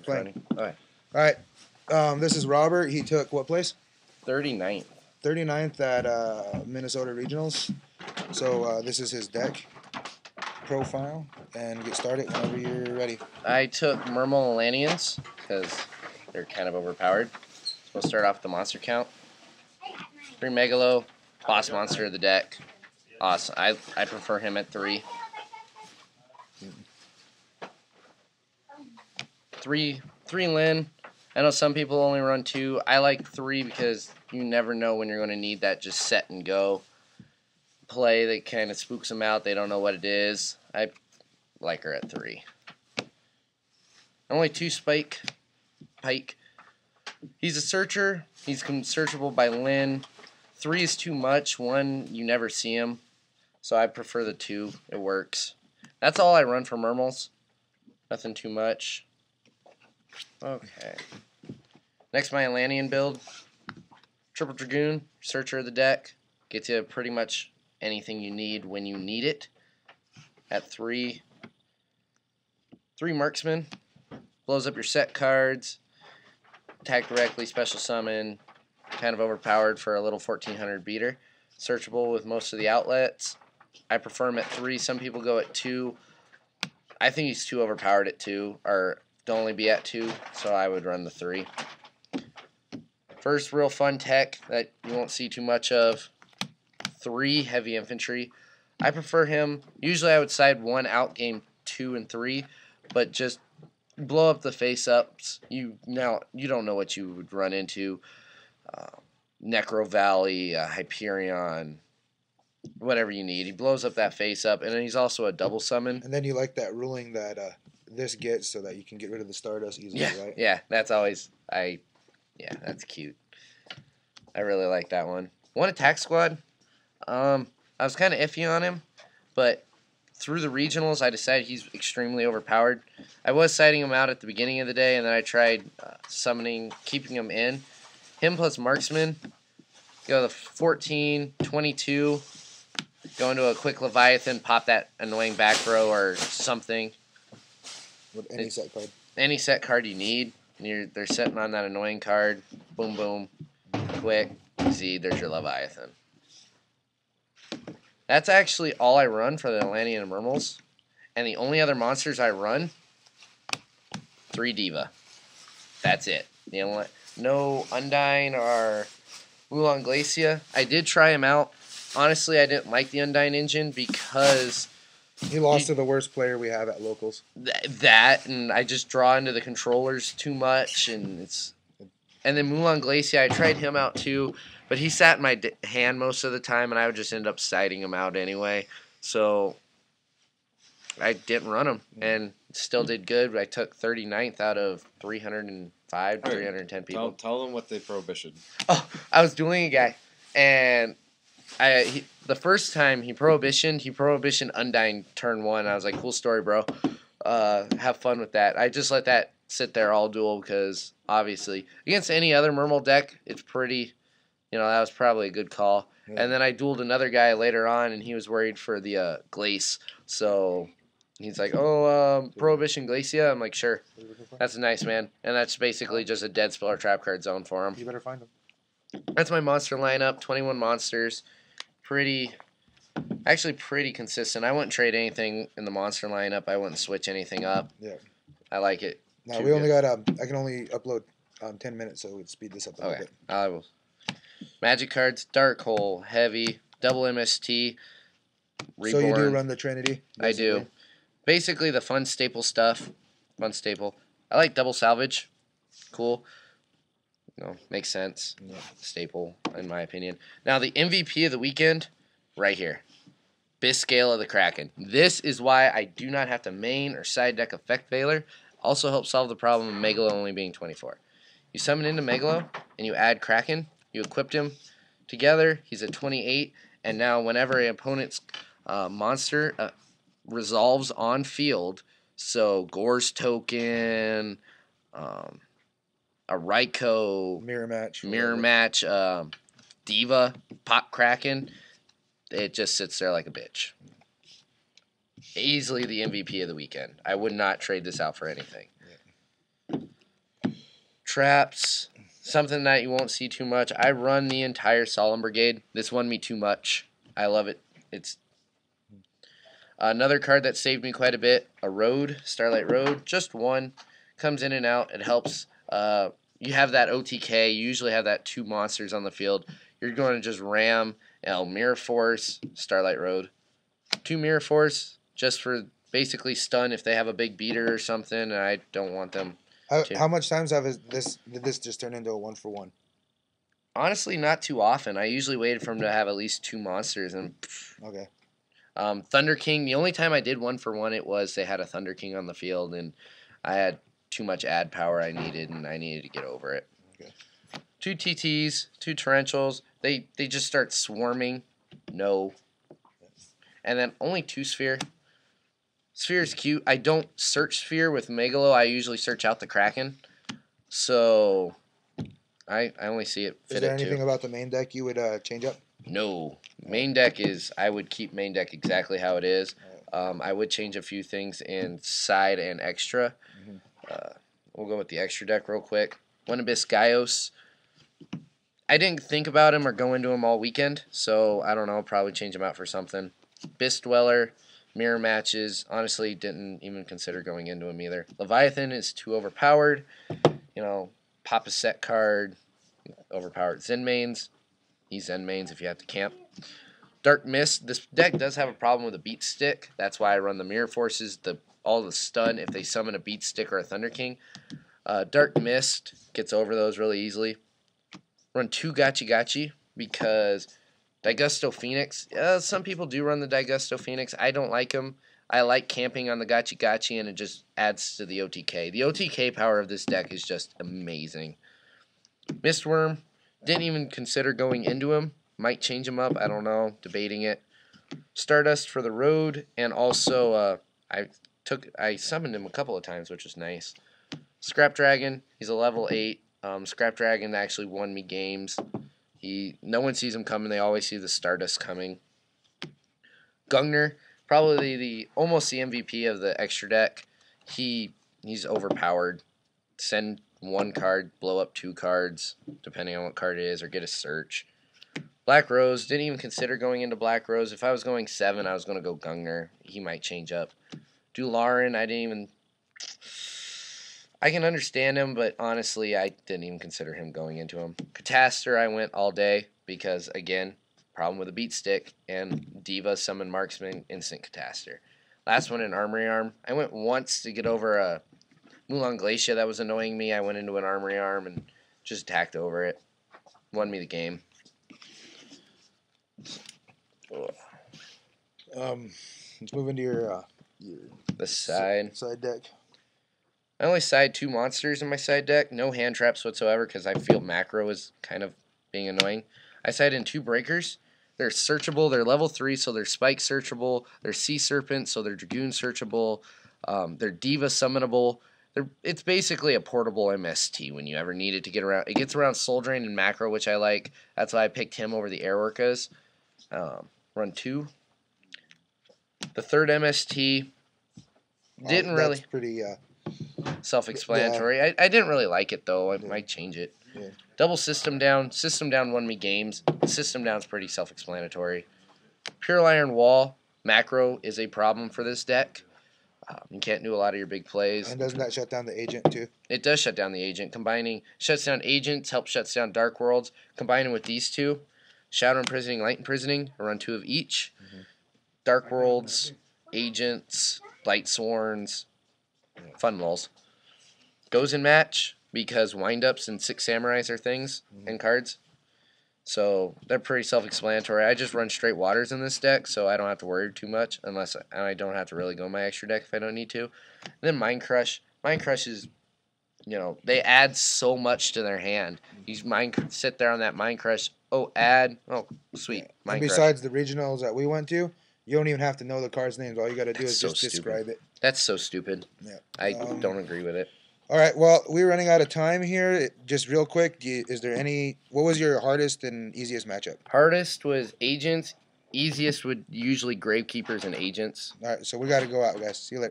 Playing. Okay. All right. This is Robert. He took what place? 39th. 39th at Minnesota Regionals. So this is his deck profile, and get started whenever you're ready. I took mermail and Lanians because they're kind of overpowered. So we'll start off with the monster count. 3 Megalo, boss monster of the deck. Awesome. I prefer him at 3. 3 Lin. I know some people only run 2. I like 3 because you never know when you're going to need that just set and go play that kind of spooks them out. They don't know what it is. I like her at 3. Only 2 Pike. He's a searcher. He's searchable by Lin. 3 is too much. 1, you never see him. So I prefer the 2. It works. That's all I run for mermails. Nothing too much. Okay. Next, my Lanian build. Triple Dragoon, searcher of the deck. Gets you pretty much anything you need when you need it. At 3. 3 Marksman. Blows up your set cards. Attack directly, special summon. Kind of overpowered for a little 1400 beater. Searchable with most of the outlets. I prefer him at 3. Some people go at 2. I think he's too overpowered at 2, or to only be at 2, so I would run the 3. First real fun tech that you won't see too much of. 3 heavy infantry. I prefer him. Usually I would side 1 out game 2 and 3, but just blow up the face ups. You don't know what you would run into. Necro Valley, Hyperion, whatever you need. He blows up that face up, and then he's also a double summon. And then you like that ruling that this gets so that you can get rid of the Stardust easily, right? Yeah, that's always that's cute. I really like that one. 1 attack squad. I was kind of iffy on him, but through the regionals, I decided he's extremely overpowered. I was siding him out at the beginning of the day, and then I tried keeping him in. Him plus Marksman, go to 14, 22, go into a quick Leviathan, pop that annoying back row or something. With any set card. Any set card you need. And they're sitting on that annoying card. Boom, boom. Quick. See, there's your Leviathan. That's actually all I run for the Atlantean and Mermals. And the only other monsters I run, 3 Diva. That's it. No Undyne or Mulan Glacia. I did try him out. Honestly, I didn't like the Undyne engine because he lost to the worst player we have at locals. And I just draw into the controllers too much, and then Mulan Glacia, I tried him out too, but he sat in my hand most of the time, and I would just end up siding him out anyway. So I didn't run him, and still did good. I took 39th out of 305, 310 people. Tell them what the prohibition. Oh, I was dueling a guy, and the first time he prohibition Undyne turn 1. I was like, cool story, bro. Have fun with that. I just let that sit there all duel because obviously against any other Mermail deck, it's pretty. That was probably a good call. Yeah. And then I dueled another guy later on, and he was worried for the Glace. So he's like, Prohibition Glacia? I'm like, sure. That's nice, man. And that's basically just a dead spell or trap card zone for him. You better find him. That's my monster lineup, 21 monsters. Pretty consistent. I wouldn't trade anything in the monster lineup. I wouldn't switch anything up. Yeah. I like it. No, we only got, I can only upload 10 minutes, so we'd speed this up a little bit. I will. Magic cards, Dark Hole, Heavy, Double MST, Reborn. So you do run the Trinity? Basically. I do. Basically the fun staple stuff. Fun staple. I like Double Salvage. Cool. Makes sense. Yeah. Staple, in my opinion. Now, the MVP of the weekend, right here. Biscale of the Kraken. This is why I do not have to main or side deck Effect Veiler. Also helps solve the problem of Megalo only being 24. You summon into Megalo, and you add Kraken. You equipped him together. He's at 28. And now whenever an opponent's monster resolves on field, so Gore's Token, a Raikou, Mirror Match, Diva, Pop Kraken, it just sits there like a bitch. Easily the MVP of the weekend. I would not trade this out for anything. Yeah. Traps, something that you won't see too much. I run the entire Solemn Brigade. This won me too much. I love it. It's another card that saved me quite a bit. A Road, Starlight Road, just one. Comes in and out. It helps. You have that OTK. You usually have that 2 monsters on the field. You're going to just ram, Mirror Force, Starlight Road. 2 Mirror Force, just for basically stun if they have a big beater or something, and I don't want them to. How much times did this just turn into a 1-for-1? Honestly, not too often. I usually waited for him to have at least 2 monsters. And Okay. Thunder King, the only time I did 1-for-1, it was they had a Thunder King on the field, and I had too much ad power I needed, and I needed to get over it. Okay. 2 TTs, 2 Torrentials. They just start swarming. No. And then only 2 Sphere. Sphere is cute. I don't search Sphere with Megalo. I usually search out the Kraken. So I only see it fit. Is there anything about the main deck you would change up? No. Main deck is, I would keep main deck exactly how it is. I would change a few things in side and extra. We'll go with the extra deck real quick. One Abyss Gaios. I didn't think about him or go into him all weekend, so I don't know. Probably change him out for something. Abyss Dweller, mirror matches. Honestly, didn't even consider going into him either. Leviathan is too overpowered. Pop a set card. Overpowered Zen mains. He's Zen mains if you have to camp. Dark Mist. This deck does have a problem with a beat stick. That's why I run the Mirror Forces, all the stun if they summon a beat stick or a Thunder King. Dark Mist gets over those really easily. Run 2 Gachi Gachi because Daigusto Phoenix. Some people do run the Daigusto Phoenix. I don't like him. I like camping on the Gachi Gachi, and it just adds to the OTK. The OTK power of this deck is just amazing. Mistworm. Didn't even consider going into him. Might change him up. I don't know. Debating it. Stardust for the road, and also I summoned him a couple of times, which was nice. Scrap Dragon. He's a level 8. Scrap Dragon actually won me games. No one sees him coming. They always see the Stardust coming. Gungner, probably almost the MVP of the extra deck. He's overpowered. Send 1 card, blow up 2 cards, depending on what card it is, or get a search. Black Rose, didn't even consider going into Black Rose. If I was going 7, I was going to go Gungner. He might change up. Dularin, I can understand him, but honestly, I didn't even consider him going into him. Catastor, I went all day because, again, problem with a beat stick, and Diva, Summon Marksman, instant Catastor. Last one in Armory Arm. I went once to get over a Mulan Glacia that was annoying me. I went into an Armory Arm and just attacked over it. Won me the game. Let's move into your side deck. I only side 2 monsters in my side deck. No hand traps whatsoever because I feel macro is kind of being annoying. I side in 2 breakers. They're searchable. They're level 3, so they're Spike searchable. They're Sea Serpent, so they're Dragoon searchable. They're Diva summonable. It's basically a portable MST when you ever need it to get around. It gets around Soul Drain and macro, which I like. That's why I picked him over the Airworkas. Run 2. The third MST didn't really. That's pretty self-explanatory. Yeah. I didn't really like it though. I might change it. Yeah. Double System Down. System Down won me games. System Down's pretty self-explanatory. Pure Iron Wall. Macro is a problem for this deck. You can't do a lot of your big plays. And doesn't that shut down the agent too? It does shut down the agent. Shuts down agents, helps shuts down Dark Worlds. Combining with these 2, Shadow Imprisoning, Light Imprisoning, I run 2 of each. Dark Worlds, agents, Light Sworns, fun lulls. Goes in match because windups and 6 samurais are things and cards. So they're pretty self-explanatory. I just run straight waters in this deck, so I don't have to worry too much, unless I don't have to really go my extra deck if I don't need to. And then Mind Crush. Mind Crush is, they add so much to their hand. You sit there on that Mind Crush. Oh, add. Oh, sweet. And besides the regionals that we went to, you don't even have to know the cards' names. All you got to do is just describe it. That's so stupid. Yeah. I don't agree with it. All right, well, we're running out of time here. Just real quick, what was your hardest and easiest matchup? Hardest was agents. Easiest would usually gravekeepers and agents. All right, so we got to go out, guys. See you later.